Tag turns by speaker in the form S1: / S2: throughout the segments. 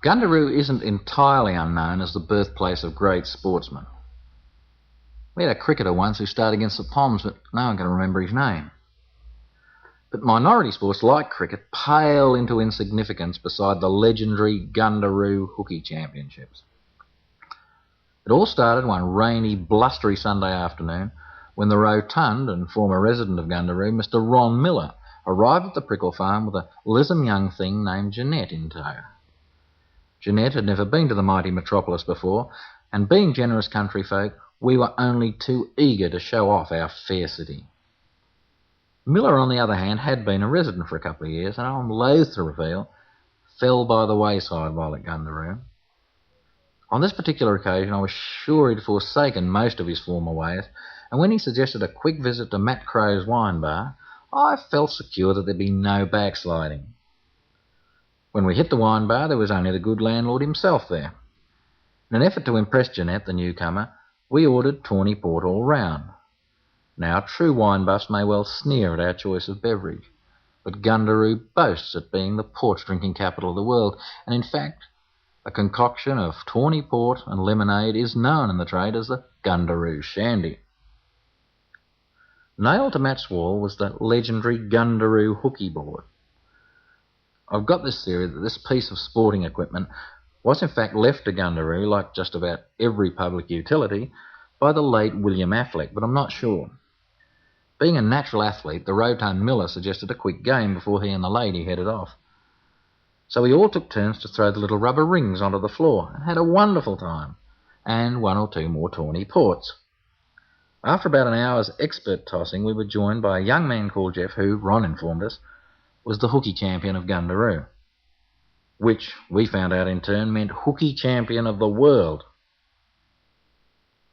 S1: Gundaroo isn't entirely unknown as the birthplace of great sportsmen. We had a cricketer once who started against the Poms, but no one can remember his name. But minority sports like cricket pale into insignificance beside the legendary Gundaroo Hooky Championships. It all started one rainy, blustery Sunday afternoon when the rotund and former resident of Gundaroo, Mr. Ron Miller, arrived at the Prickle farm with a lissom young thing named Jeanette in tow. Jeanette had never been to the mighty metropolis before, and being generous country folk, we were only too eager to show off our fair city. Miller, on the other hand, had been a resident for a couple of years, and I'm loath to reveal, fell by the wayside while at Gundaroo. On this particular occasion, I was sure he'd forsaken most of his former ways, and when he suggested a quick visit to Matt Crow's wine bar, I felt secure that there'd be no backsliding. When we hit the wine bar, there was only the good landlord himself there. In an effort to impress Jeanette, the newcomer, we ordered tawny port all round. Now, true wine buffs may well sneer at our choice of beverage, but Gundaroo boasts at being the port-drinking capital of the world, and in fact, a concoction of tawny port and lemonade is known in the trade as the Gundaroo Shandy. Nailed to Matt's wall was the legendary Gundaroo hooky board. I've got this theory that this piece of sporting equipment was in fact left to Gundaroo, like just about every public utility, by the late William Affleck, but I'm not sure. Being a natural athlete, the rotund Miller suggested a quick game before he and the lady headed off. So we all took turns to throw the little rubber rings onto the floor and had a wonderful time, and one or two more tawny ports. After about an hour's expert tossing, we were joined by a young man called Jeff who, Ron informed us, was the hooky champion of Gundaroo, which, we found out in turn, meant hooky champion of the world.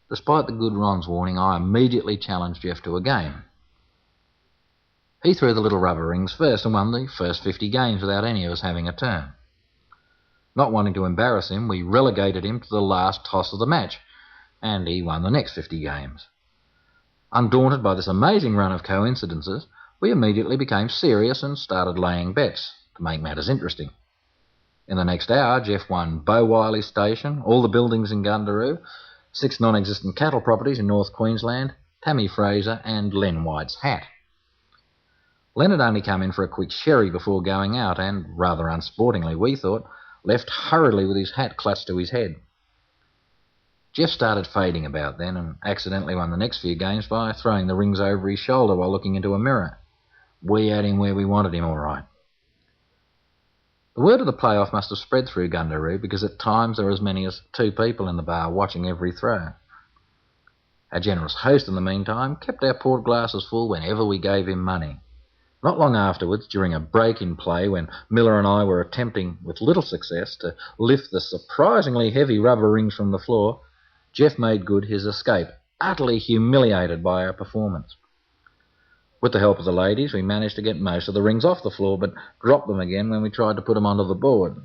S1: Despite the good Ron's warning, I immediately challenged Jeff to a game. He threw the little rubber rings first and won the first 50 games without any of us having a turn. Not wanting to embarrass him, we relegated him to the last toss of the match, and he won the next 50 games. Undaunted by this amazing run of coincidences, we immediately became serious and started laying bets to make matters interesting. In the next hour, Jeff won Bow Wiley Station, all the buildings in Gundaroo, 6 non-existent cattle properties in North Queensland, Tammy Fraser and Len White's hat. Len had only come in for a quick sherry before going out and, rather unsportingly we thought, left hurriedly with his hat clutched to his head. Jeff started fading about then and accidentally won the next few games by throwing the rings over his shoulder while looking into a mirror. We had him where we wanted him, all right. The word of the playoff must have spread through Gundaroo because at times there were as many as 2 people in the bar watching every throw. Our generous host, in the meantime, kept our port glasses full whenever we gave him money. Not long afterwards, during a break in play when Miller and I were attempting, with little success, to lift the surprisingly heavy rubber rings from the floor, Jeff made good his escape, utterly humiliated by our performance. With the help of the ladies, we managed to get most of the rings off the floor, but dropped them again when we tried to put them onto the board.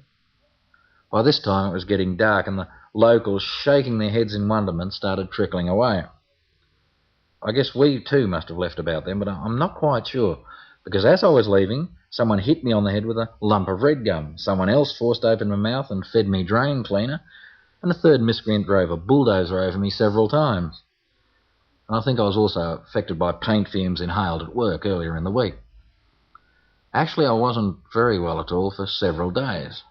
S1: By this time it was getting dark, and the locals, shaking their heads in wonderment, started trickling away. I guess we too must have left about then, but I'm not quite sure, because as I was leaving, someone hit me on the head with a lump of red gum, someone else forced open my mouth and fed me drain cleaner, and a third miscreant drove a bulldozer over me several times. And I think I was also affected by paint fumes inhaled at work earlier in the week. Actually, I wasn't very well at all for several days.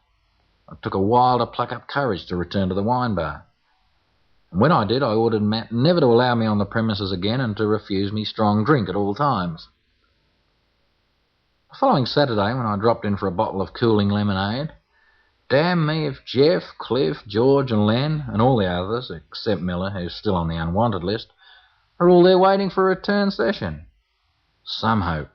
S1: It took a while to pluck up courage to return to the wine bar. And when I did, I ordered Matt never to allow me on the premises again and to refuse me strong drink at all times. The following Saturday, when I dropped in for a bottle of cooling lemonade, damn me if Jeff, Cliff, George and Len, and all the others, except Miller, who's still on the unwanted list, are all there waiting for a return session. Some hope.